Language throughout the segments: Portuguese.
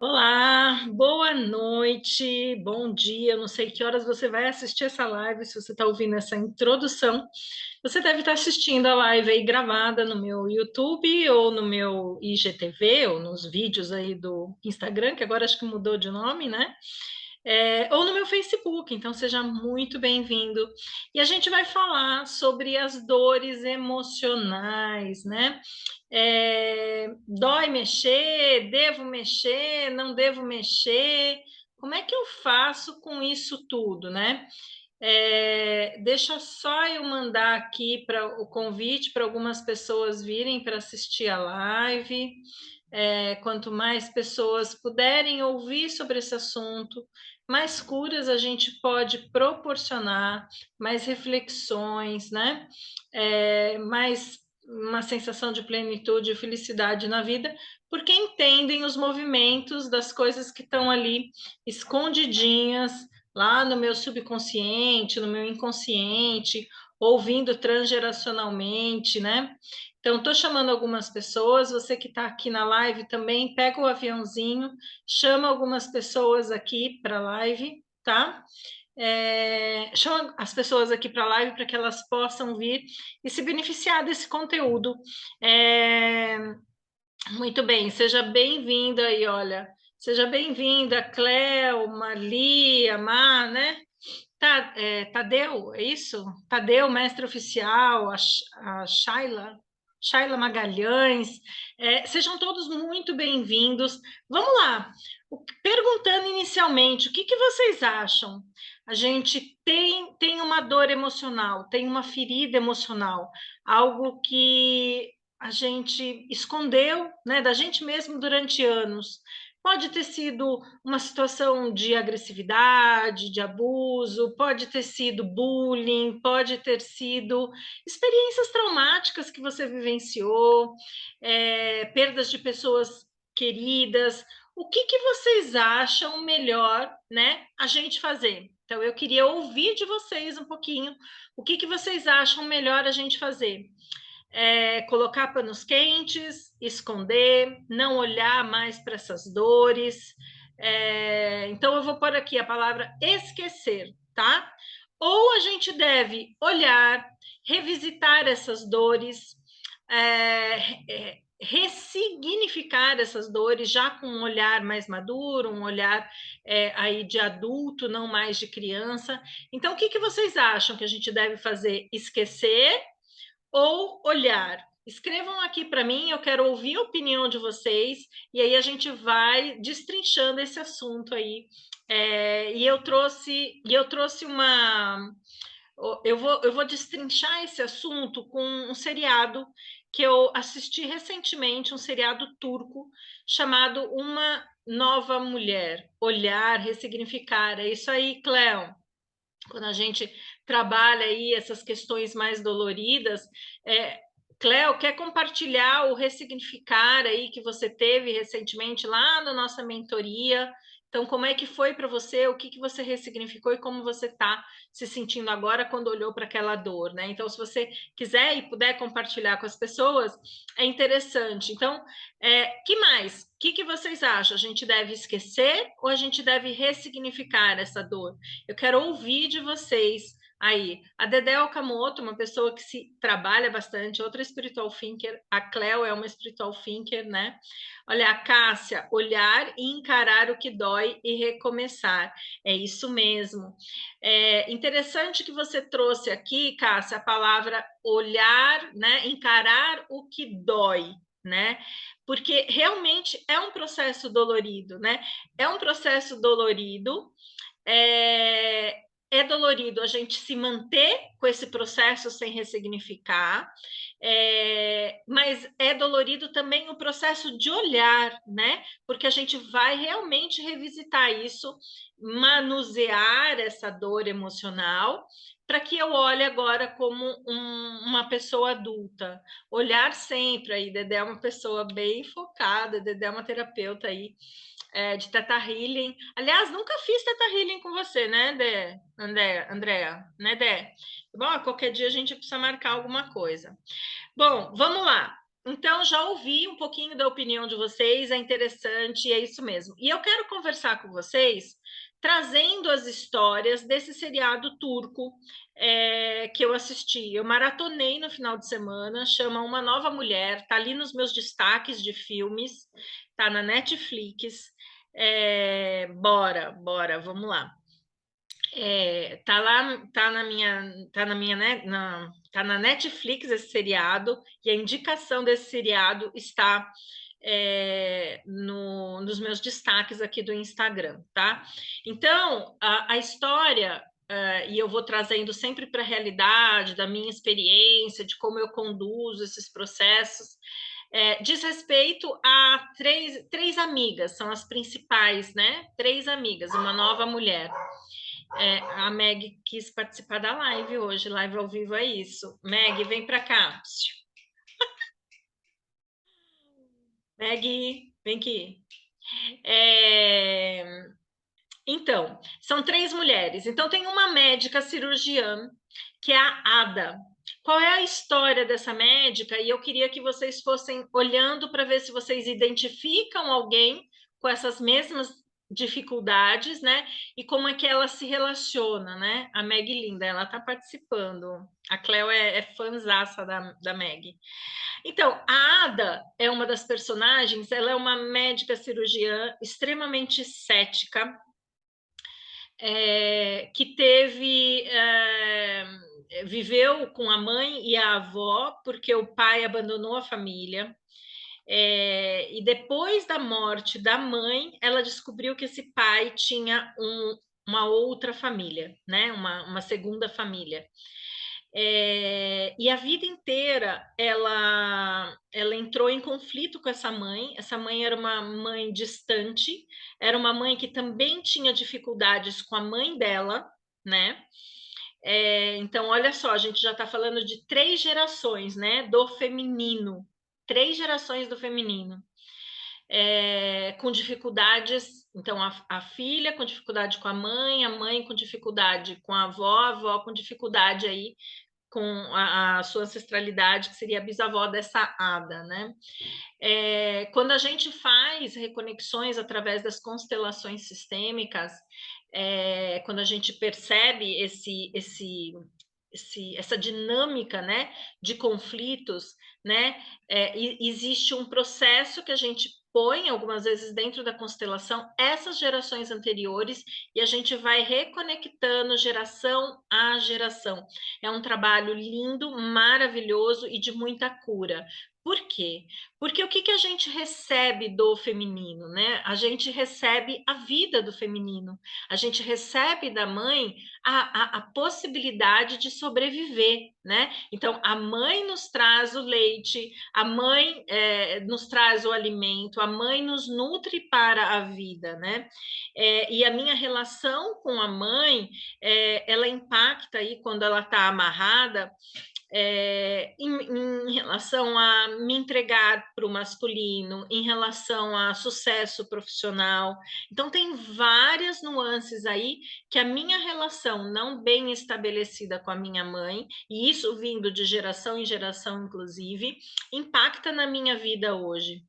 Olá, boa noite, bom dia. Eu não sei que horas você vai assistir essa live, se você está ouvindo essa introdução. Você deve estar assistindo a live aí gravada no meu YouTube ou no meu IGTV ou nos vídeos aí do Instagram, que agora acho que mudou de nome, né? Ou no meu Facebook, então seja muito bem-vindo. E a gente vai falar sobre as dores emocionais, né? Dói mexer? Devo mexer? Não devo mexer? Como é que eu faço com isso tudo, né? Deixa só eu mandar aqui para o convite para algumas pessoas virem para assistir a live. Quanto mais pessoas puderem ouvir sobre esse assunto, mais curas a gente pode proporcionar, mais reflexões, né? Mais uma sensação de plenitude e felicidade na vida, porque entendem os movimentos das coisas que estão ali escondidinhas lá no meu subconsciente, no meu inconsciente, ouvindo transgeracionalmente, né? Então, estou chamando algumas pessoas, você que está aqui na live também, pega o aviãozinho, chama algumas pessoas aqui para a live, tá? Chama as pessoas aqui para a live para que elas possam vir e se beneficiar desse conteúdo. É, Muito bem, seja bem-vinda aí, olha. Seja bem-vinda, Cleo, Marli, Amar, né? Tadeu, é isso? Tadeu, mestre oficial, a Shaila Magalhães, sejam todos muito bem-vindos. Vamos lá, perguntando inicialmente, o que vocês acham? A gente tem uma dor emocional, tem uma ferida emocional, algo que a gente escondeu, né, da gente mesmo durante anos. Pode ter sido uma situação de agressividade, de abuso, pode ter sido bullying, pode ter sido experiências traumáticas que você vivenciou, perdas de pessoas queridas. O que vocês acham melhor, né, a gente fazer? Então, eu queria ouvir de vocês um pouquinho o que vocês acham melhor a gente fazer. Colocar panos quentes, esconder, não olhar mais para essas dores. Então, eu vou pôr aqui a palavra esquecer, tá? Ou a gente deve olhar, revisitar essas dores, ressignificar essas dores já com um olhar mais maduro, um olhar aí de adulto, não mais de criança. Então, o que vocês acham que a gente deve fazer? Esquecer ou olhar? Escrevam aqui para mim, eu quero ouvir a opinião de vocês, e aí a gente vai destrinchando esse assunto aí. E eu trouxe uma. Eu vou destrinchar esse assunto com um seriado que eu assisti recentemente, um seriado turco, chamado Uma Nova Mulher. Olhar, ressignificar. É isso aí, Cléo. Quando a gente trabalha aí essas questões mais doloridas, Cléo, quer compartilhar o ressignificar aí que você teve recentemente lá na nossa mentoria? Então, como é que foi para você? O que você ressignificou e como você está se sentindo agora quando olhou para aquela dor, né? Então, se você quiser e puder compartilhar com as pessoas, é interessante. Então, que mais? O que vocês acham? A gente deve esquecer ou a gente deve ressignificar essa dor? Eu quero ouvir de vocês aí. A Dedé Okamoto, uma pessoa que se trabalha bastante, outra spiritual thinker. A Cleo é uma spiritual thinker, né? Olha, a Cássia, olhar e encarar o que dói e recomeçar. É isso mesmo. É interessante que você trouxe aqui, Cássia, a palavra olhar, né? Encarar o que dói, né? Porque realmente é um processo dolorido, né? É um processo dolorido. É dolorido a gente se manter com esse processo sem ressignificar, mas é dolorido também o processo de olhar, né? Porque a gente vai realmente revisitar isso, manusear essa dor emocional, para que eu olhe agora como uma pessoa adulta. Olhar sempre aí, Dedé é uma pessoa bem focada, Dedé é uma terapeuta aí de Teta Healing. Aliás, nunca fiz Teta Healing com você, né, Andréa? Né, Dé? Bom, qualquer dia a gente precisa marcar alguma coisa. Bom, vamos lá. Então, já ouvi um pouquinho da opinião de vocês, é interessante, é isso mesmo. E eu quero conversar com vocês, trazendo as histórias desse seriado turco que eu assisti. Eu maratonei no final de semana, chama Uma Nova Mulher, tá ali nos meus destaques de filmes, tá na Netflix. Bora, vamos lá. Tá lá, tá na Netflix esse seriado, e a indicação desse seriado está nos meus destaques aqui do Instagram, tá? Então, a história, e eu vou trazendo sempre para a realidade, da minha experiência, de como eu conduzo esses processos, diz respeito a três amigas, são as principais, né? Três amigas, uma nova mulher. A Meg quis participar da live hoje, live ao vivo é isso. Meg, vem para cá. Meg, vem aqui. Então, são três mulheres. Então, tem uma médica cirurgiã, que é a Ada. Qual é a história dessa médica? E eu queria que vocês fossem olhando para ver se vocês identificam alguém com essas mesmas dificuldades, né? E como é que ela se relaciona, né? A Meg linda, ela está participando. A Cleo é fãzaça da Meg. Então, a Ada é uma das personagens, ela é uma médica cirurgiã extremamente cética, que viveu com a mãe e a avó, porque o pai abandonou a família. E depois da morte da mãe, ela descobriu que esse pai tinha uma outra família, né? Uma segunda família. E a vida inteira ela entrou em conflito com essa mãe. Essa mãe era uma mãe distante, era uma mãe que também tinha dificuldades com a mãe dela, né? Então, olha só, a gente já está falando de três gerações, né? Do feminino, três gerações do feminino. Com dificuldades, então a filha com dificuldade com a mãe com dificuldade com a avó com dificuldade aí com a sua ancestralidade, que seria a bisavó dessa Ada, né? Quando a gente faz reconexões através das constelações sistêmicas, quando a gente percebe essa dinâmica, né, de conflitos, né, existe um processo que a gente põe algumas vezes dentro da constelação essas gerações anteriores e a gente vai reconectando geração a geração. É um trabalho lindo, maravilhoso e de muita cura. Por quê? Porque o que a gente recebe do feminino, né? A gente recebe a vida do feminino, a gente recebe da mãe a possibilidade de sobreviver, né? Então, a mãe nos traz o leite, a mãe nos traz o alimento, a mãe nos nutre para a vida, né? E a minha relação com a mãe, ela impacta aí quando ela está amarrada, em relação a me entregar para o masculino, em relação a sucesso profissional. Então, tem várias nuances aí que a minha relação não bem estabelecida com a minha mãe, e isso vindo de geração em geração, inclusive, impacta na minha vida hoje.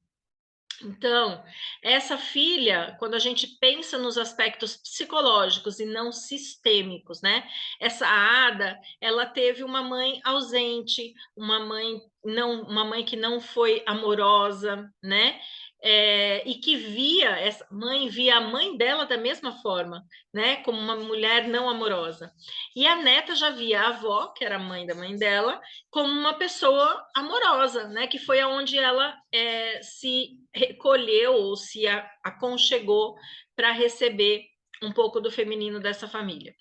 Então, essa filha, quando a gente pensa nos aspectos psicológicos e não sistêmicos, né? Essa Ada, ela teve uma mãe ausente, uma mãe que não foi amorosa, né? E que essa mãe via a mãe dela da mesma forma, né? Como uma mulher não amorosa. E a neta já via a avó, que era a mãe da mãe dela, como uma pessoa amorosa, né? Que foi aonde ela se recolheu ou se aconchegou para receber um pouco do feminino dessa família.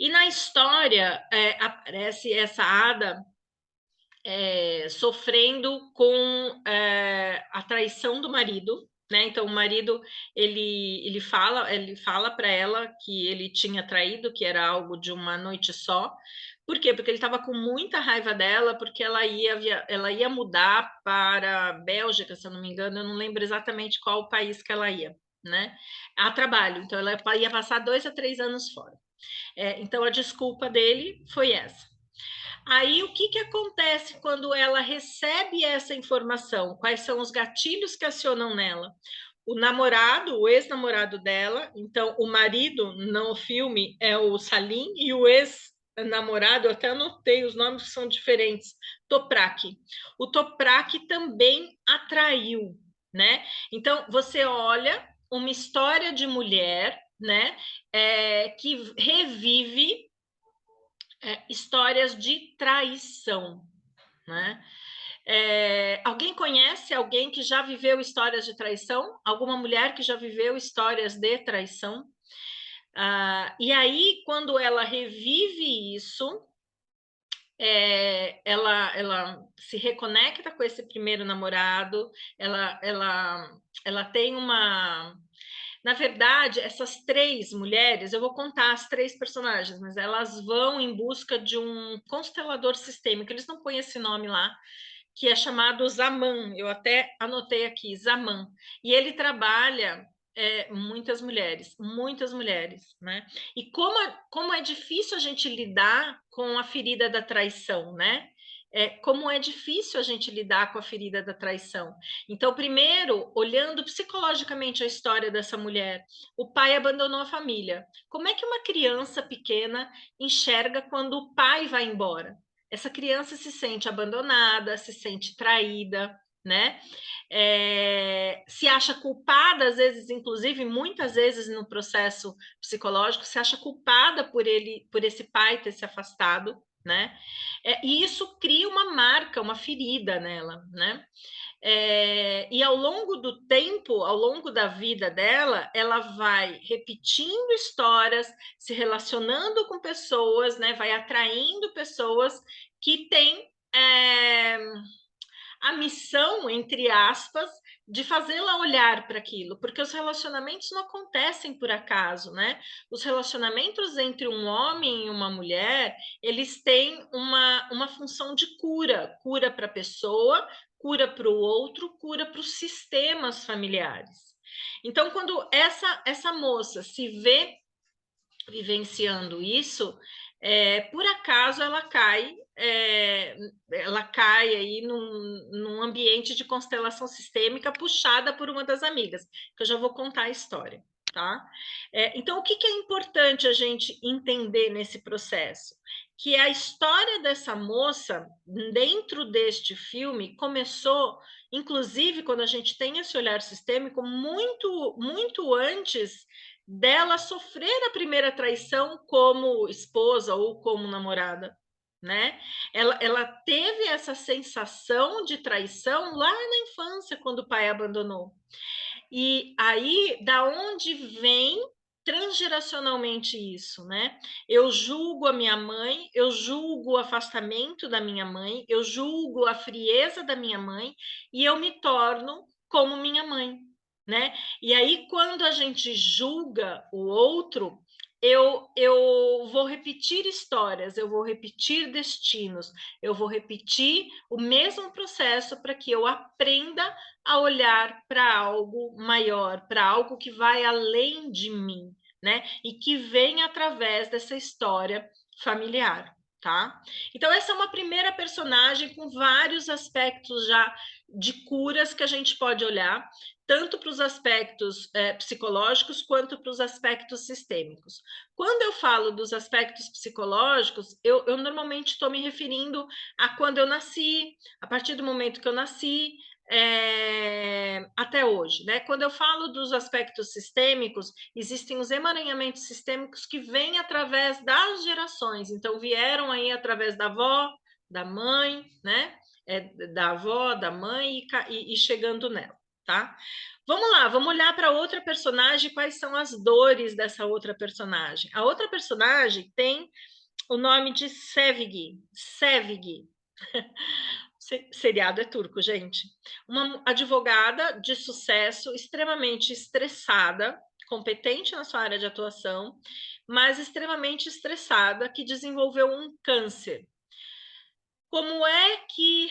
E na história aparece essa Ada sofrendo com a traição do marido, né? Então o marido ele fala para ela que ele tinha traído, que era algo de uma noite só. Por quê? Porque ele estava com muita raiva dela, porque ela ia mudar para a Bélgica, se eu não me engano, eu não lembro exatamente qual o país que ela ia, né? A trabalho. Então ela ia passar 2 a 3 anos fora. Então a desculpa dele foi essa. Aí, o que que acontece quando ela recebe essa informação? Quais são os gatilhos que acionam nela? O namorado, o ex-namorado dela, então o marido no filme é o Salim e o ex-namorado, eu até anotei, os nomes são diferentes, Toprak. O Toprak também atraiu, né? Então, você olha uma história de mulher, né, que revive histórias de traição, né? Alguém conhece alguém que já viveu histórias de traição? Alguma mulher que já viveu histórias de traição? E aí, quando ela revive isso, ela se reconecta com esse primeiro namorado, ela tem uma. Na verdade, essas três mulheres, eu vou contar as três personagens, mas elas vão em busca de um constelador sistêmico, eles não põem esse nome lá, que é chamado Zaman, eu até anotei aqui, Zaman, e ele trabalha muitas mulheres, né? E como é difícil a gente lidar com a ferida da traição, né? Como é difícil a gente lidar com a ferida da traição. Então, primeiro, olhando psicologicamente a história dessa mulher, o pai abandonou a família. Como é que uma criança pequena enxerga quando o pai vai embora? Essa criança se sente abandonada, se sente traída, né? Se acha culpada, às vezes, inclusive, muitas vezes no processo psicológico, se acha culpada por esse pai ter se afastado, né? E isso cria uma marca, uma ferida nela, né? E ao longo do tempo, ao longo da vida dela, ela vai repetindo histórias, se relacionando com pessoas, né? Vai atraindo pessoas que têm a missão, entre aspas, de fazê-la olhar para aquilo, porque os relacionamentos não acontecem por acaso, né? Os relacionamentos entre um homem e uma mulher, eles têm uma função de cura, cura para a pessoa, cura para o outro, cura para os sistemas familiares. Então, quando essa moça se vê vivenciando isso, por acaso ela cai aí num ambiente de constelação sistêmica puxada por uma das amigas, que eu já vou contar a história, tá? Então, o que é importante a gente entender nesse processo? Que a história dessa moça, dentro deste filme, começou, inclusive, quando a gente tem esse olhar sistêmico, muito, muito antes dela sofrer a primeira traição como esposa ou como namorada, né? Ela teve essa sensação de traição lá na infância, quando o pai abandonou. E aí, da onde vem transgeracionalmente isso, né? Eu julgo a minha mãe, eu julgo o afastamento da minha mãe, eu julgo a frieza da minha mãe e eu me torno como minha mãe, né? E aí, quando a gente julga o outro, eu vou repetir histórias, eu vou repetir destinos, eu vou repetir o mesmo processo para que eu aprenda a olhar para algo maior, para algo que vai além de mim, né? E que vem através dessa história familiar, tá? Então, essa é uma primeira personagem com vários aspectos já de curas que a gente pode olhar, tanto para os aspectos psicológicos quanto para os aspectos sistêmicos. Quando eu falo dos aspectos psicológicos, eu normalmente estou me referindo a quando eu nasci, a partir do momento que eu nasci, até hoje, né? Quando eu falo dos aspectos sistêmicos, existem os emaranhamentos sistêmicos que vêm através das gerações, então vieram aí através da avó, da mãe, né? Da avó, da mãe e chegando nela, tá? Vamos lá, vamos olhar para outra personagem, quais são as dores dessa outra personagem. A outra personagem tem o nome de Sevgi. Sevgi. Seriado é turco, gente. Uma advogada de sucesso, extremamente estressada, competente na sua área de atuação, mas extremamente estressada, que desenvolveu um câncer. Como é que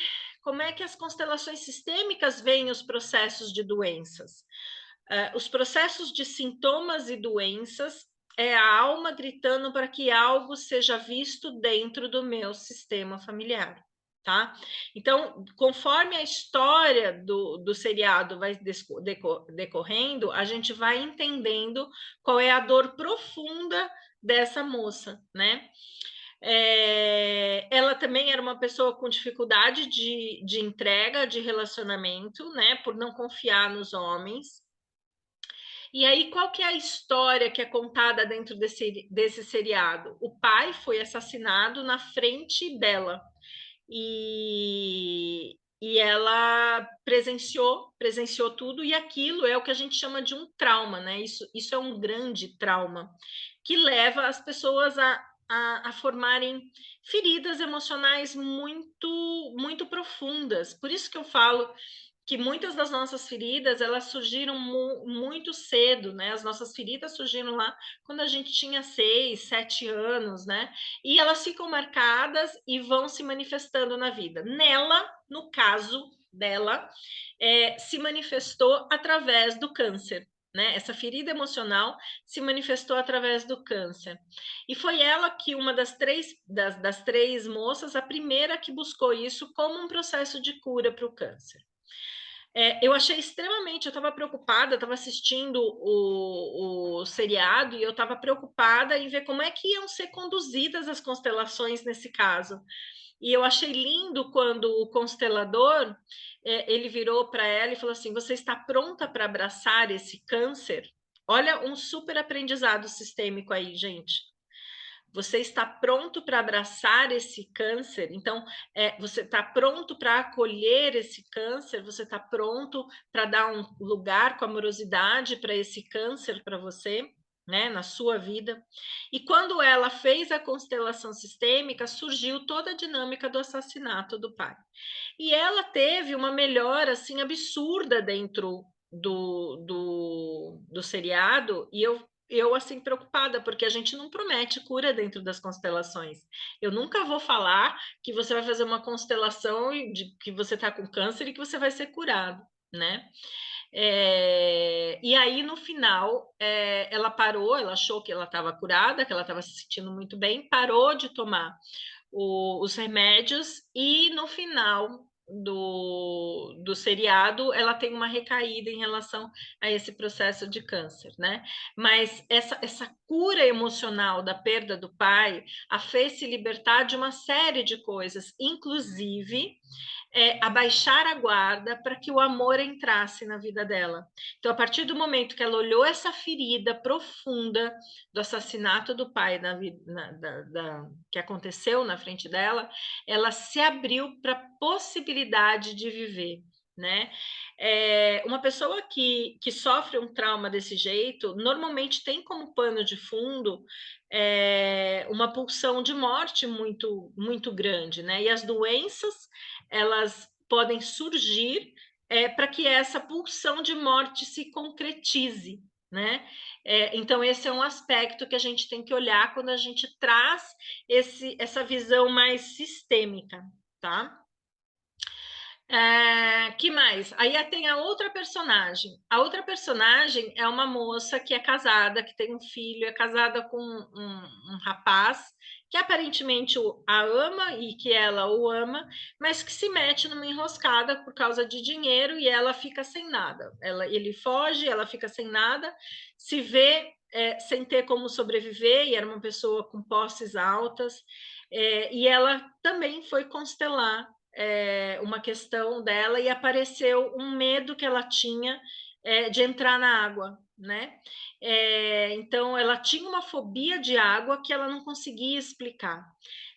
as constelações sistêmicas veem os processos de doenças? Os processos de sintomas e doenças é a alma gritando para que algo seja visto dentro do meu sistema familiar, tá? Então, conforme a história do seriado vai decorrendo, a gente vai entendendo qual é a dor profunda dessa moça, né? Ela também era uma pessoa com dificuldade de entrega, de relacionamento, né? Por não confiar nos homens. E aí, qual que é a história que é contada dentro desse seriado? O pai foi assassinado na frente dela. E ela presenciou tudo, e aquilo é o que a gente chama de um trauma, né? Isso é um grande trauma que leva as pessoas a formarem feridas emocionais muito profundas. Por isso que eu falo que muitas das nossas feridas, elas surgiram muito cedo, né? As nossas feridas surgiram lá quando a gente tinha 6, 7 anos, né? E elas ficam marcadas e vão se manifestando na vida. Nela, no caso dela, se manifestou através do câncer. Né? Essa ferida emocional se manifestou através do câncer. E foi ela que, uma das três moças, a primeira que buscou isso como um processo de cura para o câncer. Eu achei extremamente, eu estava preocupada, estava assistindo o seriado e eu estava preocupada em ver como é que iam ser conduzidas as constelações nesse caso. E eu achei lindo quando o constelador, ele virou para ela e falou assim, você está pronta para abraçar esse câncer? Olha, um super aprendizado sistêmico aí, gente. Você está pronto para abraçar esse câncer? Então, você está pronto para acolher esse câncer? Você está pronto para dar um lugar com amorosidade para esse câncer para você, né, na sua vida? E quando ela fez a constelação sistêmica, surgiu toda a dinâmica do assassinato do pai. E ela teve uma melhora assim absurda dentro do seriado, e eu assim preocupada, porque a gente não promete cura dentro das constelações. Eu nunca vou falar que você vai fazer uma constelação de que você está com câncer e que você vai ser curado, né? E aí, no final, ela parou, ela achou que ela estava curada, que ela estava se sentindo muito bem, parou de tomar os remédios, e no final do seriado ela tem uma recaída em relação a esse processo de câncer, né? Mas essa cura emocional da perda do pai a fez se libertar de uma série de coisas, inclusive abaixar a guarda para que o amor entrasse na vida dela. Então, a partir do momento que ela olhou essa ferida profunda do assassinato do pai que aconteceu na frente dela, ela se abriu para a possibilidade de viver. Né? Uma pessoa que sofre um trauma desse jeito, normalmente tem como pano de fundo uma pulsão de morte muito grande, né? E as doenças elas podem surgir para que essa pulsão de morte se concretize, né? Então, esse é um aspecto que a gente tem que olhar quando a gente traz essa visão mais sistêmica, tá? Que mais? Aí tem a outra personagem. A outra personagem é uma moça que é casada, que tem um filho, é casada com um rapaz que aparentemente a ama e que ela o ama, mas que se mete numa enroscada por causa de dinheiro e ela fica sem nada. Ele foge, ela fica sem nada, se vê sem ter como sobreviver, e era uma pessoa com posses altas, e ela também foi constelar uma questão dela e apareceu um medo que ela tinha de entrar na água, né? Então, ela tinha uma fobia de água que ela não conseguia explicar.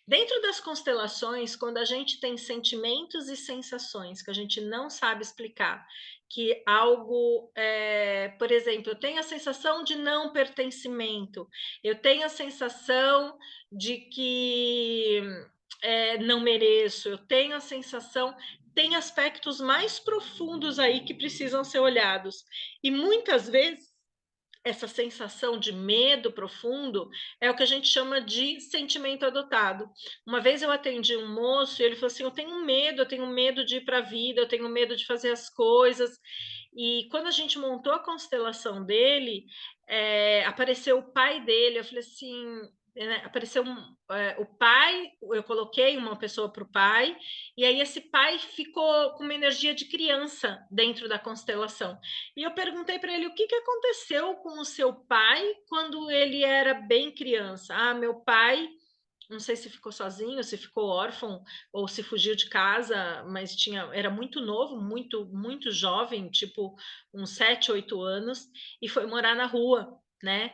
Dentro das constelações, quando a gente tem sentimentos e sensações que a gente não sabe explicar, que algo, por exemplo, eu tenho a sensação de não pertencimento, eu tenho a sensação de que não mereço, eu tenho a sensação, tem aspectos mais profundos aí que precisam ser olhados. E muitas vezes essa sensação de medo profundo, é o que a gente chama de sentimento adotado. Uma vez eu atendi um moço e ele falou assim: eu tenho medo de ir para a vida, eu tenho medo de fazer as coisas. E quando a gente montou a constelação dele, apareceu o pai dele. Eu falei assim, apareceu o pai, eu coloquei uma pessoa para o pai, e aí esse pai ficou com uma energia de criança dentro da constelação. E eu perguntei para ele o que aconteceu com o seu pai quando ele era bem criança. Ah, meu pai, não sei se ficou sozinho, se ficou órfão ou se fugiu de casa, mas era muito novo, muito jovem, tipo uns 7, 8 anos, e foi morar na rua, né?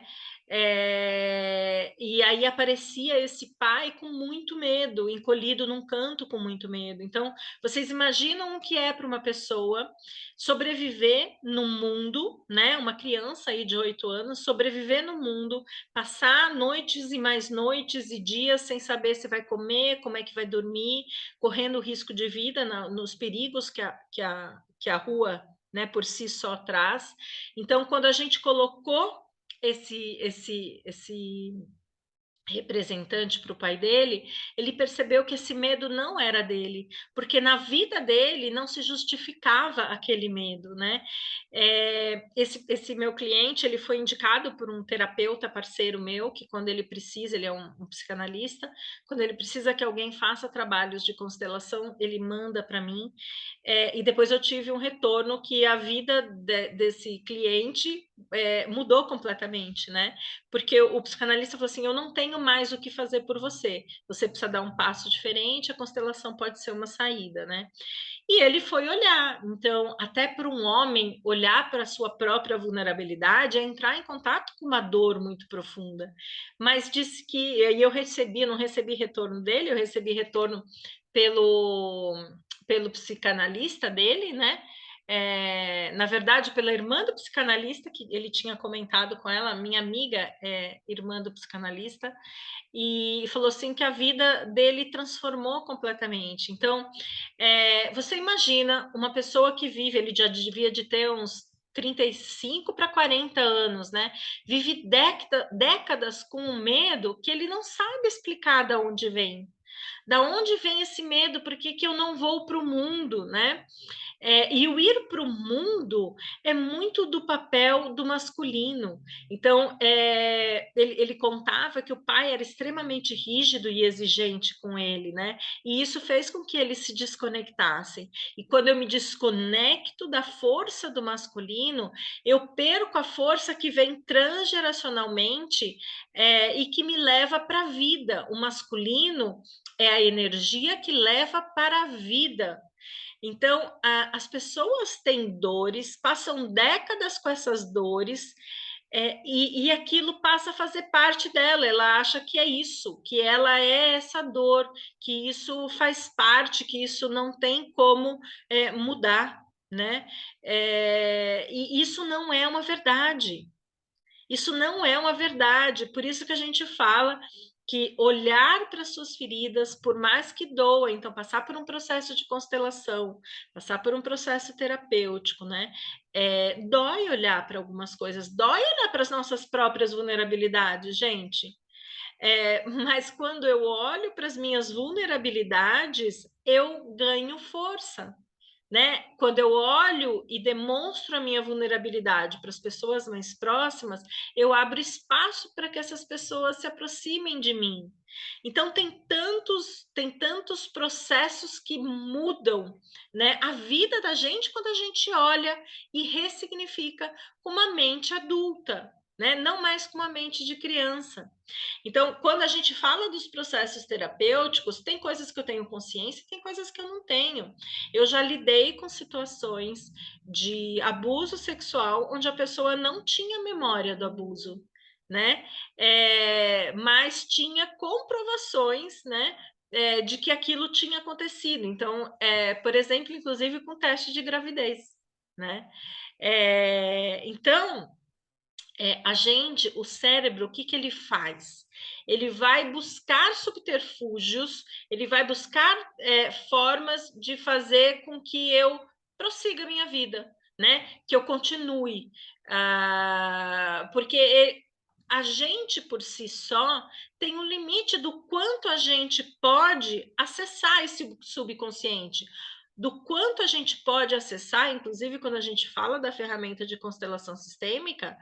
E aí aparecia esse pai com muito medo, encolhido num canto com muito medo. Então, vocês imaginam o que é para uma pessoa sobreviver no mundo, né? Uma criança aí de 8 anos, sobreviver no mundo, passar noites e mais noites e dias sem saber se vai comer, como é que vai dormir, correndo risco de vida nos perigos que a rua, né, por si só traz. Então, quando a gente colocou esse representante para o pai dele, ele percebeu que esse medo não era dele, porque na vida dele não se justificava aquele medo, né? Esse meu cliente, ele foi indicado por um terapeuta parceiro meu, que quando ele precisa, ele é um psicanalista, quando ele precisa que alguém faça trabalhos de constelação, ele manda para mim, e depois eu tive um retorno que a vida desse cliente mudou completamente, né? Porque o psicanalista falou assim: eu não tenho mais o que fazer por você. Você precisa dar um passo diferente, a constelação pode ser uma saída, né? E ele foi olhar. Então, até para um homem olhar para a sua própria vulnerabilidade é entrar em contato com uma dor muito profunda. Mas disse que, e eu não recebi retorno dele, eu recebi retorno pelo, pelo psicanalista dele, né? Na verdade, pela irmã do psicanalista, que ele tinha comentado com ela, minha amiga é irmã do psicanalista, e falou assim que a vida dele transformou completamente. Então, você imagina uma pessoa que vive, ele já devia de ter uns 35 para 40 anos, né? Vive décadas com um medo que ele não sabe explicar de onde vem. Da onde vem esse medo? Por que eu não vou para o mundo, né? E o ir para o mundo é muito do papel do masculino. Então, ele contava que o pai era extremamente rígido e exigente com ele, né? E isso fez com que eles se desconectassem. E quando eu me desconecto da força do masculino, eu perco a força que vem transgeracionalmente e que me leva para a vida. O masculino é a energia que leva para a vida. Então, as pessoas têm dores, passam décadas com essas dores, e aquilo passa a fazer parte dela. Ela acha que é isso, que ela é essa dor, que isso faz parte, que isso não tem como mudar, né? E isso não é uma verdade. Isso não é uma verdade, por isso que a gente fala que olhar para suas feridas, por mais que doa, então passar por um processo de constelação, passar por um processo terapêutico, né? Dói olhar para algumas coisas, dói olhar para as nossas próprias vulnerabilidades, gente. Mas quando eu olho para as minhas vulnerabilidades, eu ganho força, né? Quando eu olho e demonstro a minha vulnerabilidade para as pessoas mais próximas, eu abro espaço para que essas pessoas se aproximem de mim. Então tem tantos processos que mudam, né, a vida da gente quando a gente olha e ressignifica com uma mente adulta, né? Não mais com uma mente de criança. Então, quando a gente fala dos processos terapêuticos, tem coisas que eu tenho consciência e tem coisas que eu não tenho. Eu já lidei com situações de abuso sexual onde a pessoa não tinha memória do abuso, né? Mas tinha comprovações, né? De que aquilo tinha acontecido. Então, por exemplo, inclusive com teste de gravidez, né? Então, a gente, o cérebro, o que, que ele faz? Ele vai buscar subterfúgios, ele vai buscar formas de fazer com que eu prossiga a minha vida, né? Que eu continue, porque a gente por si só tem um limite do quanto a gente pode acessar esse subconsciente, do quanto a gente pode acessar, inclusive quando a gente fala da ferramenta de constelação sistêmica,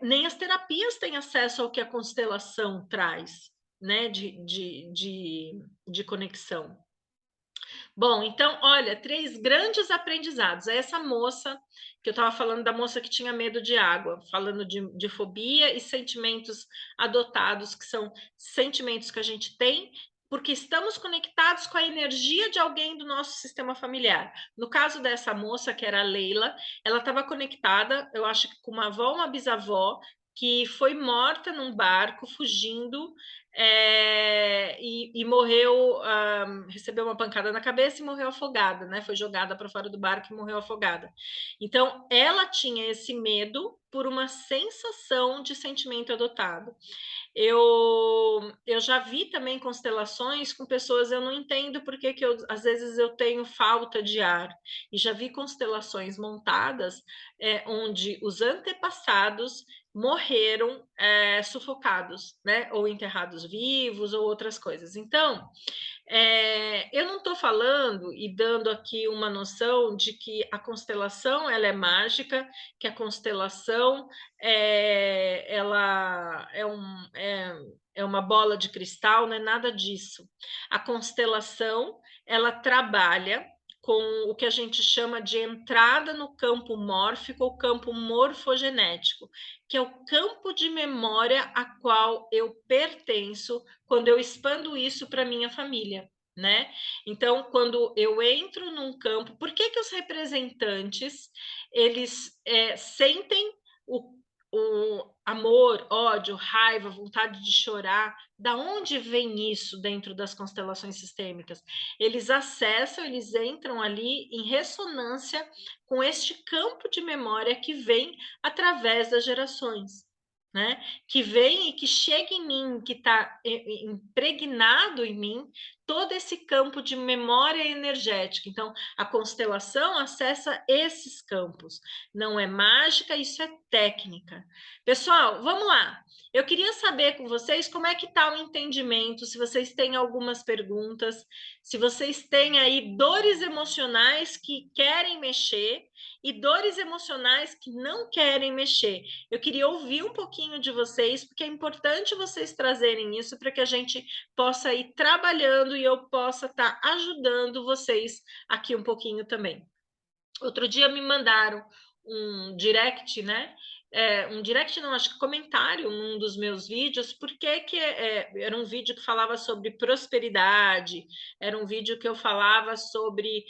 nem as terapias têm acesso ao que a constelação traz, né, de conexão. Bom, então, olha, 3 grandes aprendizados. Essa moça, que eu estava falando da moça que tinha medo de água, falando de fobia e sentimentos adotados, que são sentimentos que a gente tem porque estamos conectados com a energia de alguém do nosso sistema familiar. No caso dessa moça, que era a Leila, ela estava conectada, eu acho que com uma avó ou uma bisavó, que foi morta num barco, fugindo, e morreu, recebeu uma pancada na cabeça e morreu afogada, né? Foi jogada para fora do barco e morreu afogada. Então, ela tinha esse medo por uma sensação de sentimento adotado. Eu já vi também constelações com pessoas, eu não entendo porque que às vezes eu tenho falta de ar, e já vi constelações montadas onde os antepassados morreram sufocados, né? Ou enterrados vivos, ou outras coisas. Então, eu não estou falando e dando aqui uma noção de que a constelação ela é mágica, que a constelação ela é uma bola de cristal, não é nada disso. A constelação ela trabalha com o que a gente chama de entrada no campo mórfico ou campo morfogenético, que é o campo de memória a qual eu pertenço quando eu expando isso para minha família, né? Então, quando eu entro num campo, por que os representantes eles sentem o amor, ódio, raiva, vontade de chorar? Da onde vem isso dentro das constelações sistêmicas? Eles acessam, eles entram ali em ressonância com este campo de memória que vem através das gerações, né? Que vem e que chega em mim, que está impregnado em mim, todo esse campo de memória energética. Então, a constelação acessa esses campos. Não é mágica, isso é técnica. Pessoal, vamos lá. Eu queria saber com vocês como é que está o entendimento, se vocês têm algumas perguntas, se vocês têm aí dores emocionais que querem mexer e dores emocionais que não querem mexer. Eu queria ouvir um pouquinho de vocês, porque é importante vocês trazerem isso para que a gente possa ir trabalhando e eu possa estar ajudando vocês aqui um pouquinho também. Outro dia me mandaram um direct, né? Um direct não, acho que comentário num dos meus vídeos, porque era um vídeo que falava sobre prosperidade, era um vídeo que eu falava sobre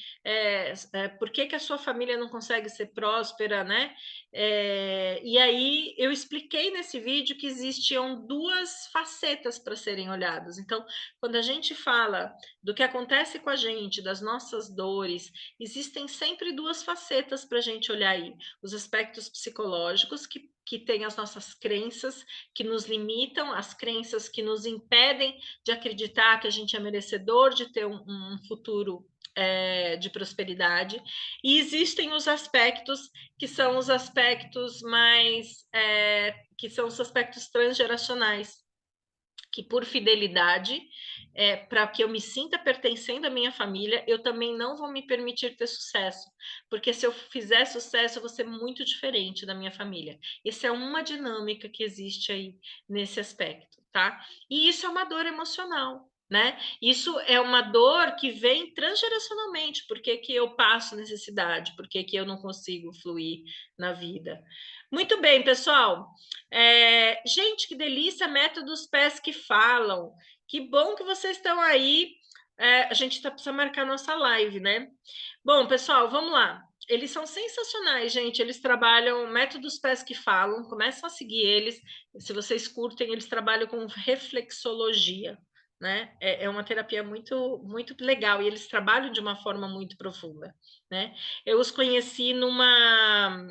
por que a sua família não consegue ser próspera, né? E aí eu expliquei nesse vídeo que existiam 2 facetas para serem olhadas. Então, quando a gente fala do que acontece com a gente, das nossas dores, existem sempre 2 facetas para a gente olhar aí. Os aspectos psicológicos, que tem as nossas crenças, que nos limitam, as crenças que nos impedem de acreditar que a gente é merecedor de ter um futuro de prosperidade. E existem os aspectos que são os aspectos mais... que são os aspectos transgeracionais, que por fidelidade, para que eu me sinta pertencendo à minha família, eu também não vou me permitir ter sucesso, porque se eu fizer sucesso, eu vou ser muito diferente da minha família. Essa é uma dinâmica que existe aí nesse aspecto, tá? E isso é uma dor emocional, né? Isso é uma dor que vem transgeracionalmente. Por que eu passo necessidade? Por que eu não consigo fluir na vida? Muito bem, pessoal. Gente, que delícia, métodos pés que falam. Que bom que vocês estão aí. A gente precisa marcar nossa live, né? Bom, pessoal, vamos lá. Eles são sensacionais, gente. Eles trabalham métodos pés que falam. Começam a seguir eles. Se vocês curtem, eles trabalham com reflexologia, né? É uma terapia muito, muito legal e eles trabalham de uma forma muito profunda, né? Eu os conheci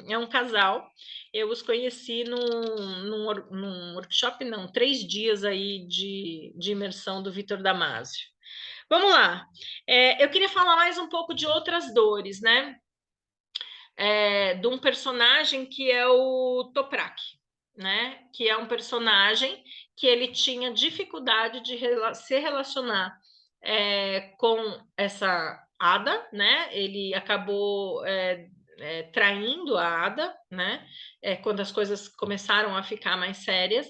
é um casal. Eu os conheci num workshop, não, 3 dias aí de imersão do Vitor Damasio. Vamos lá. Eu queria falar mais um pouco de outras dores, né? de um personagem que é o Toprak, né? Que é um personagem que ele tinha dificuldade de se relacionar com essa Ada, né? Ele acabou traindo a Ada, né? Quando as coisas começaram a ficar mais sérias,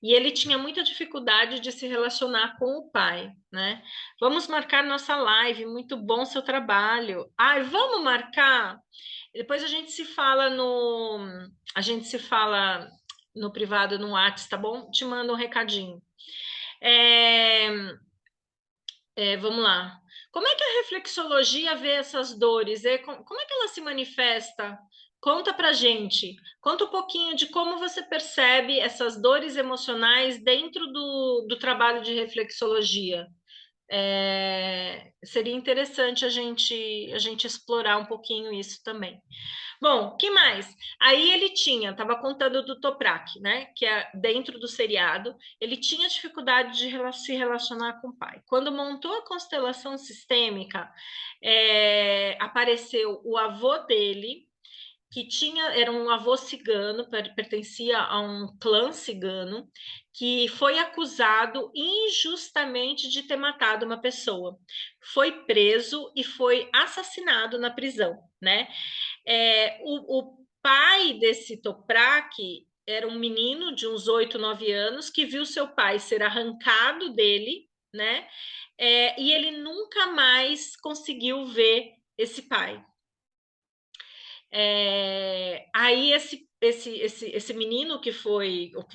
e ele tinha muita dificuldade de se relacionar com o pai, né? Vamos marcar nossa live, muito bom seu trabalho. Ai, vamos marcar. Depois a gente se fala no privado, no WhatsApp, tá bom? Te mando um recadinho. Vamos lá. Como é que a reflexologia vê essas dores? Como é que ela se manifesta? Conta pra gente. Conta um pouquinho de como você percebe essas dores emocionais dentro do trabalho de reflexologia. Seria interessante a gente explorar um pouquinho isso também. Bom, que mais? Aí ele estava contando do Toprak, né? Que é dentro do seriado, ele tinha dificuldade de se relacionar com o pai. Quando montou a constelação sistêmica, apareceu o avô dele, era um avô cigano, pertencia a um clã cigano, que foi acusado injustamente de ter matado uma pessoa. Foi preso e foi assassinado na prisão, né? O pai desse Toprak era um menino de uns 8, 9 anos que viu seu pai ser arrancado dele, né? E ele nunca mais conseguiu ver esse pai. Aí esse menino que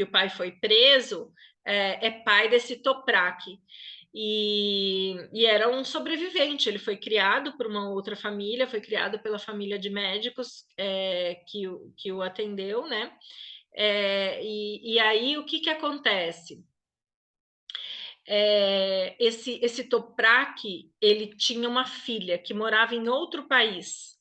o pai foi preso é pai desse Toprak. E era um sobrevivente, ele foi criado por uma outra família, foi criado pela família de médicos que o atendeu, né? E aí o que acontece? Esse Toprak, ele tinha uma filha que morava em outro país,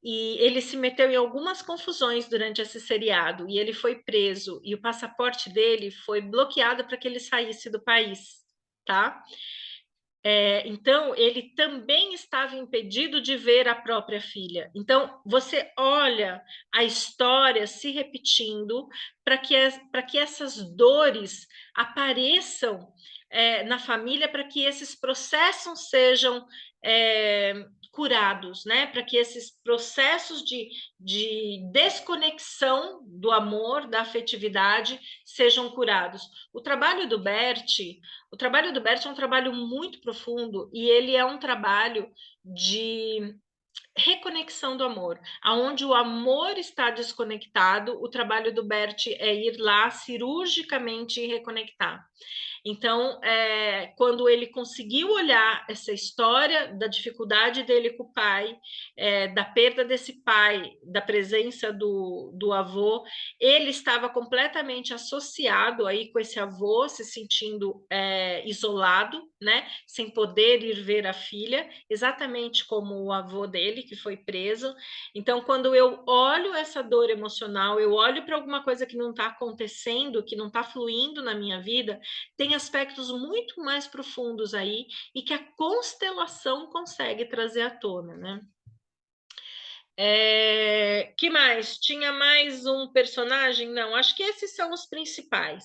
e ele se meteu em algumas confusões durante esse seriado, e ele foi preso, e o passaporte dele foi bloqueado para que ele saísse do país, tá? Então, ele também estava impedido de ver a própria filha. Então, você olha a história se repetindo para que essas dores apareçam na família, para que esses processos sejam curados, né? Para que esses processos de desconexão do amor, da afetividade, sejam curados. O trabalho do Bert é um trabalho muito profundo e ele é um trabalho de reconexão do amor. Aonde o amor está desconectado, o trabalho do Bert é ir lá cirurgicamente reconectar. Então, quando ele conseguiu olhar essa história da dificuldade dele com o pai, da perda desse pai, da presença do avô, ele estava completamente associado aí com esse avô, se sentindo isolado, né, sem poder ir ver a filha, exatamente como o avô dele, que foi preso. Então, quando eu olho essa dor emocional, eu olho para alguma coisa que não está acontecendo, que não está fluindo na minha vida, tem aspectos muito mais profundos aí e que a constelação consegue trazer à tona, né? Que mais? Tinha mais um personagem? Não, acho que esses são os principais.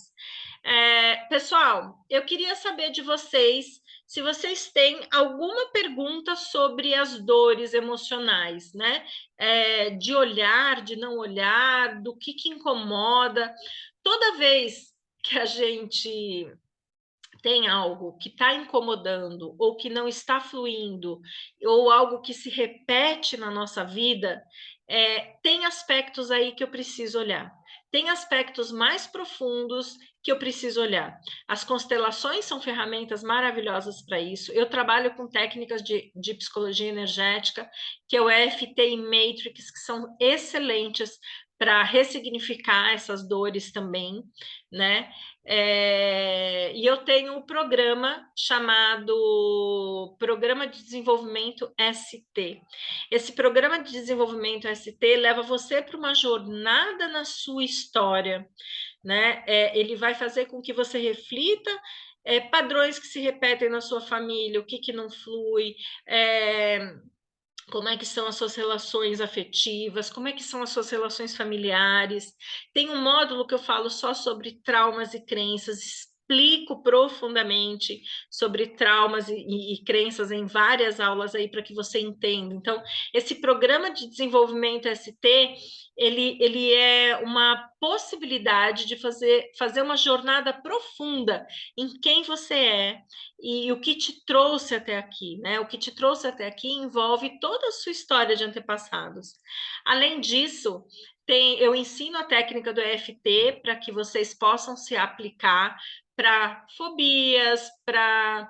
Pessoal, eu queria saber de vocês se vocês têm alguma pergunta sobre as dores emocionais, né? De olhar, de não olhar, do que incomoda. Toda vez que a gente tem algo que está incomodando ou que não está fluindo, ou algo que se repete na nossa vida, tem aspectos aí que eu preciso olhar. Tem aspectos mais profundos que eu preciso olhar. As constelações são ferramentas maravilhosas para isso. Eu trabalho com técnicas de psicologia energética, que é o EFT e Matrix, que são excelentes para ressignificar essas dores também, né? E eu tenho um programa chamado Programa de Desenvolvimento ST. Esse programa de desenvolvimento ST leva você para uma jornada na sua história, né? Ele vai fazer com que você reflita padrões que se repetem na sua família, o que não flui, como é que são as suas relações afetivas, como é que são as suas relações familiares. Tem um módulo que eu falo só sobre traumas e crenças, explico profundamente sobre traumas e crenças em várias aulas aí para que você entenda. Então, esse programa de desenvolvimento ST, ele é uma possibilidade de fazer uma jornada profunda em quem você é, e o que te trouxe até aqui, né? O que te trouxe até aqui envolve toda a sua história de antepassados. Além disso, eu ensino a técnica do EFT para que vocês possam se aplicar para fobias, para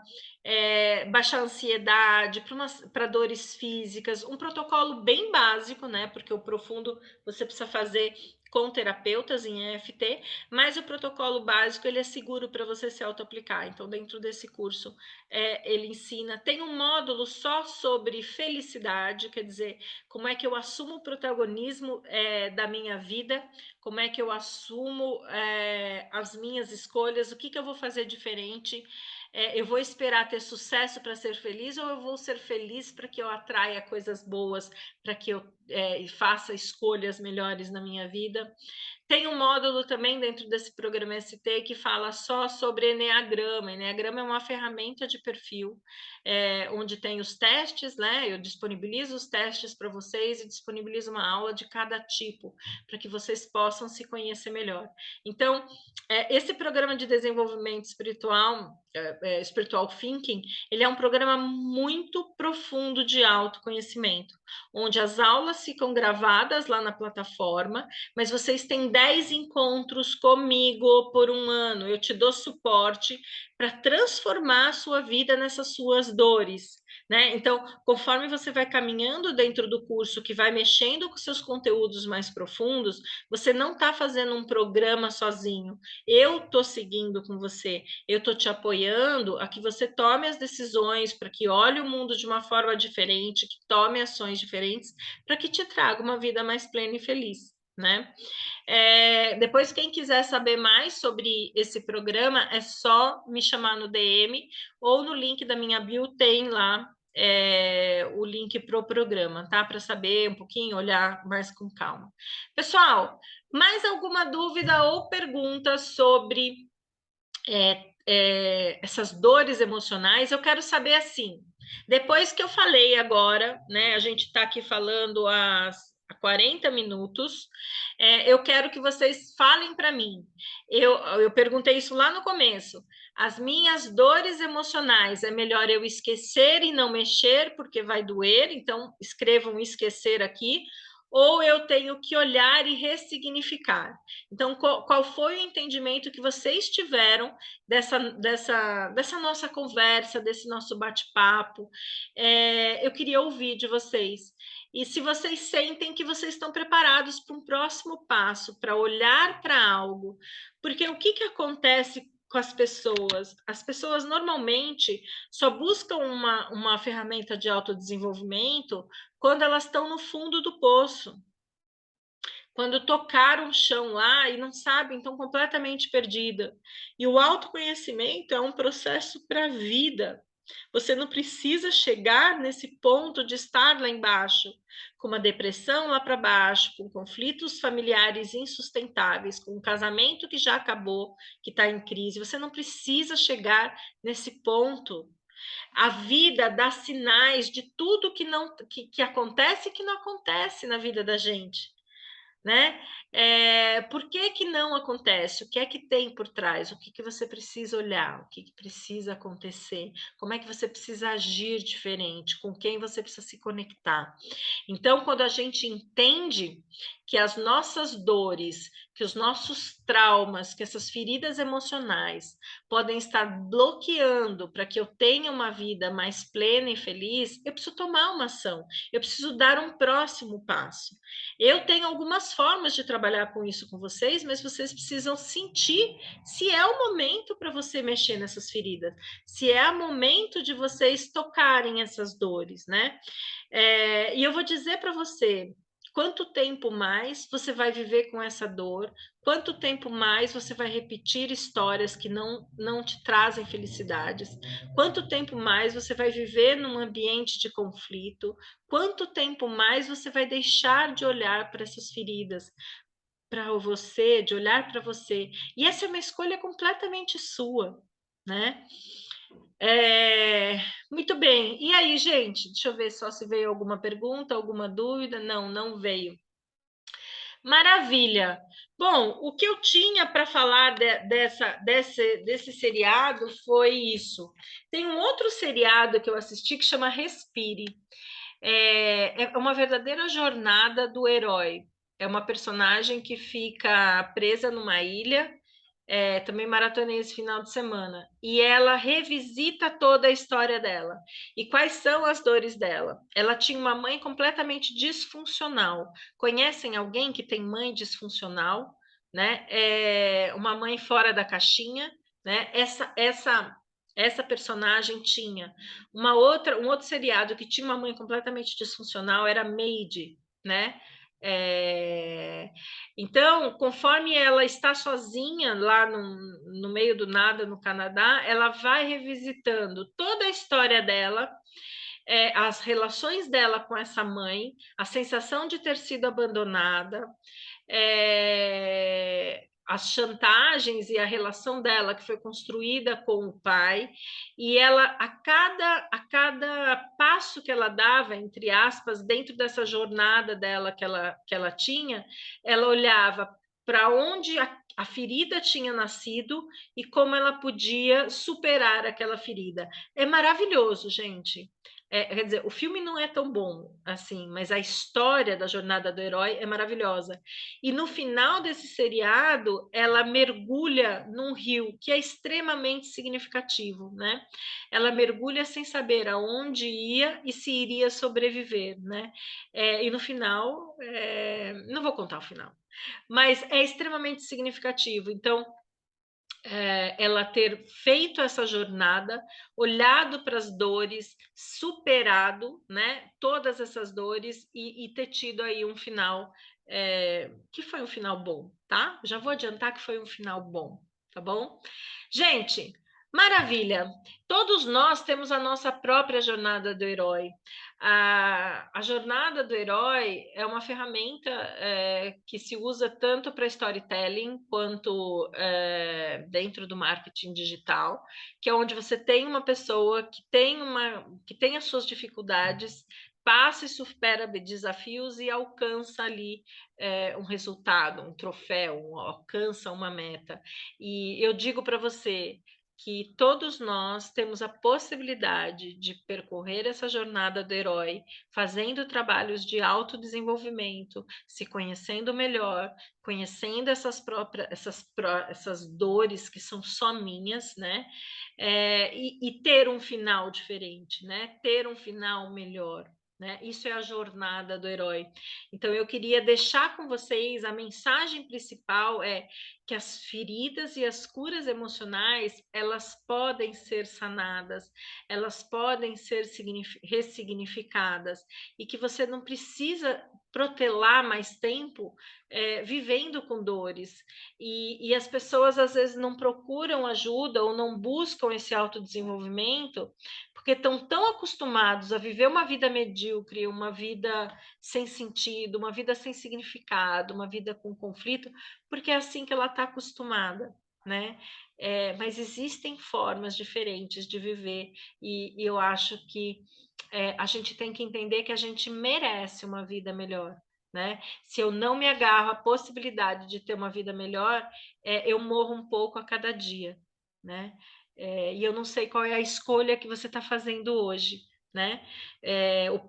baixar a ansiedade, para dores físicas, um protocolo bem básico, né? Porque o profundo você precisa fazer com terapeutas em EFT, mas o protocolo básico ele é seguro para você se auto-aplicar. Então, dentro desse curso, ele ensina. Tem um módulo só sobre felicidade, quer dizer, como é que eu assumo o protagonismo da minha vida, como é que eu assumo as minhas escolhas, o que, que eu vou fazer diferente. Eu vou esperar ter sucesso para ser feliz ou eu vou ser feliz para que eu atraia coisas boas, para que eu faça escolhas melhores na minha vida. Tem um módulo também dentro desse programa ST que fala só sobre Eneagrama. Eneagrama é uma ferramenta de perfil, onde tem os testes, né? Eu disponibilizo os testes para vocês e disponibilizo uma aula de cada tipo, para que vocês possam se conhecer melhor. Então, esse programa de desenvolvimento espiritual, Spiritual Thinking, ele é um programa muito profundo de autoconhecimento, onde as aulas ficam gravadas lá na plataforma, mas vocês têm 10 encontros comigo por um ano. Eu te dou suporte para transformar a sua vida nessas suas dores, né? Então, conforme você vai caminhando dentro do curso, que vai mexendo com seus conteúdos mais profundos, você não está fazendo um programa sozinho. Eu estou seguindo com você, eu estou te apoiando a que você tome as decisões, para que olhe o mundo de uma forma diferente, que tome ações diferentes, para que te traga uma vida mais plena e feliz, né? Depois, quem quiser saber mais sobre esse programa, é só me chamar no DM ou no link da minha bio tem lá o link para o programa, tá? Para saber um pouquinho, olhar mais com calma. Pessoal, mais alguma dúvida ou pergunta sobre essas dores emocionais? Eu quero saber assim, depois que eu falei agora, né? A gente está aqui falando há 40 minutos. Eu quero que vocês falem para mim. Eu perguntei isso lá no começo. As minhas dores emocionais, é melhor eu esquecer e não mexer, porque vai doer, então escrevam esquecer aqui, ou eu tenho que olhar e ressignificar. Então, qual foi o entendimento que vocês tiveram dessa nossa conversa, desse nosso bate-papo? Eu queria ouvir de vocês. E se vocês sentem que vocês estão preparados para um próximo passo, para olhar para algo, porque o que acontece com as pessoas? As pessoas normalmente só buscam uma ferramenta de autodesenvolvimento quando elas estão no fundo do poço, quando tocaram o chão lá e não sabem, estão completamente perdida. E o autoconhecimento é um processo para a vida. Você não precisa chegar nesse ponto de estar lá embaixo, com uma depressão lá para baixo, com conflitos familiares insustentáveis, com um casamento que já acabou, que está em crise. Você não precisa chegar nesse ponto. A vida dá sinais de tudo que acontece e que não acontece na vida da gente, né? Por que que não acontece? O que é que tem por trás? O que que você precisa olhar? O que que precisa acontecer? Como é que você precisa agir diferente? Com quem você precisa se conectar? Então, quando a gente entende que as nossas dores, que os nossos traumas, que essas feridas emocionais podem estar bloqueando para que eu tenha uma vida mais plena e feliz, eu preciso tomar uma ação, eu preciso dar um próximo passo. Eu tenho algumas formas de trabalhar com isso com vocês, mas vocês precisam sentir se é o momento para você mexer nessas feridas, se é o momento de vocês tocarem essas dores, né? E eu vou dizer para você, Quanto tempo mais você vai viver com essa dor? Quanto tempo mais você vai repetir histórias que não te trazem felicidades? Quanto tempo mais você vai viver num ambiente de conflito? Quanto tempo mais você vai deixar de olhar para essas feridas, para você, de olhar para você? E essa é uma escolha completamente sua, né? É, muito bem. E aí, gente? Deixa eu ver só se veio alguma pergunta, alguma dúvida. Não, não veio. Maravilha. Bom, o que eu tinha para falar desse seriado foi isso. Tem um outro seriado que eu assisti que chama Respire. É uma verdadeira jornada do herói. É uma personagem que fica presa numa ilha, também maratonei esse final de semana, e ela revisita toda a história dela. E quais são as dores dela? Ela tinha uma mãe completamente disfuncional. Conhecem alguém que tem mãe disfuncional? Né? Uma mãe fora da caixinha, né? Essa personagem tinha um outro seriado que tinha uma mãe completamente disfuncional, era Maid, né? É, então, conforme ela está sozinha lá no meio do nada no Canadá, ela vai revisitando toda a história dela, as relações dela com essa mãe, a sensação de ter sido abandonada, as chantagens e a relação dela que foi construída com o pai, e ela a cada passo que ela dava, entre aspas, dentro dessa jornada dela que ela tinha, ela olhava para onde a ferida tinha nascido e como ela podia superar aquela ferida. É maravilhoso, gente. Quer dizer, o filme não é tão bom assim, mas a história da jornada do herói é maravilhosa. E no final desse seriado, ela mergulha num rio que é extremamente significativo, né? Ela mergulha sem saber aonde ia e se iria sobreviver, né? E no final, não vou contar o final, mas é extremamente significativo. Então, ela ter feito essa jornada, olhado para as dores, superado, né, todas essas dores e ter tido aí um final que foi um final bom, tá? Já vou adiantar que foi um final bom, tá bom? Gente, maravilha! Todos nós temos a nossa própria jornada do herói. A jornada do herói é uma ferramenta que se usa tanto para storytelling quanto dentro do marketing digital, que é onde você tem uma pessoa que tem as suas dificuldades, passa e supera desafios e alcança ali um resultado, um troféu, alcança uma meta. E eu digo para você que todos nós temos a possibilidade de percorrer essa jornada do herói, fazendo trabalhos de autodesenvolvimento, se conhecendo melhor, conhecendo essas dores que são só minhas, né? E ter um final diferente, né? Ter um final melhor. Né? Isso é a jornada do herói. Então, eu queria deixar com vocês a mensagem principal que as feridas e as curas emocionais, elas podem ser sanadas, elas podem ser ressignificadas, e que você não precisa protelar mais tempo vivendo com dores. E as pessoas, às vezes, não procuram ajuda ou não buscam esse autodesenvolvimento porque estão tão acostumados a viver uma vida medíocre, uma vida sem sentido, uma vida sem significado, uma vida com conflito, porque é assim que ela está acostumada, né? Mas existem formas diferentes de viver, e eu acho que a gente tem que entender que a gente merece uma vida melhor. Né? Se eu não me agarro à possibilidade de ter uma vida melhor, eu morro um pouco a cada dia. Né? E eu não sei qual é a escolha que você está fazendo hoje. Né? O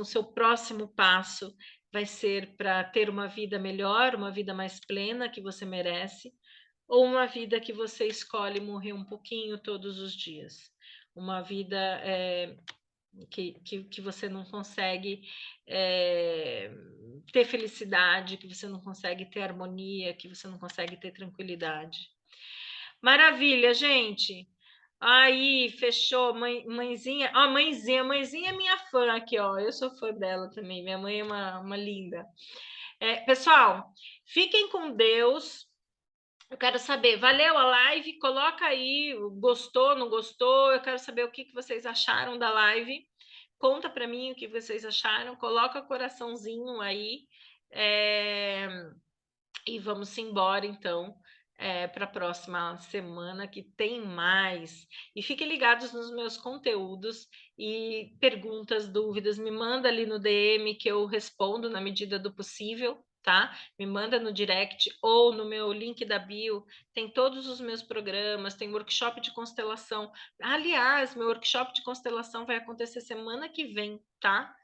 seu próximo passo vai ser para ter uma vida melhor, uma vida mais plena que você merece, ou uma vida que você escolhe morrer um pouquinho todos os dias, uma vida que você não consegue ter felicidade, que você não consegue ter harmonia, que você não consegue ter tranquilidade. Maravilha, gente! Aí, fechou, mãezinha. Ó, mãezinha é minha fã aqui, ó. Eu sou fã dela também. Minha mãe é uma linda. Pessoal, fiquem com Deus. Eu quero saber, valeu a live? Coloca aí, gostou, não gostou? Eu quero saber o que vocês acharam da live. Conta para mim o que vocês acharam. Coloca coraçãozinho aí. E vamos embora, então, para a próxima semana, que tem mais. E fiquem ligados nos meus conteúdos e perguntas, dúvidas, me manda ali no DM que eu respondo na medida do possível, tá? Me manda no direct ou no meu link da bio, tem todos os meus programas, tem workshop de constelação. Aliás, meu workshop de constelação vai acontecer semana que vem, tá?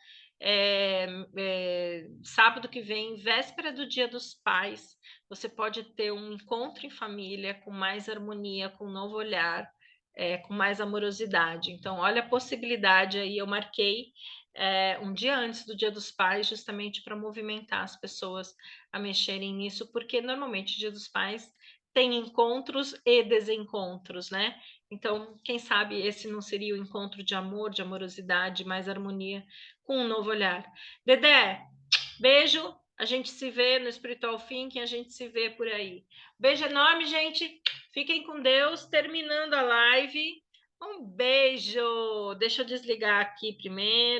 Sábado que vem, véspera do Dia dos Pais, você pode ter um encontro em família com mais harmonia, com um novo olhar, com mais amorosidade. Então, olha a possibilidade aí, eu marquei um dia antes do Dia dos Pais, justamente para movimentar as pessoas a mexerem nisso, porque normalmente o Dia dos Pais tem encontros e desencontros, né? Então, quem sabe esse não seria o encontro de amor, de amorosidade, mais harmonia, com um novo olhar. Dedé, beijo. A gente se vê no Spiritual Thinking, a gente se vê por aí. Beijo enorme, gente. Fiquem com Deus. Terminando a live. Um beijo. Deixa eu desligar aqui primeiro.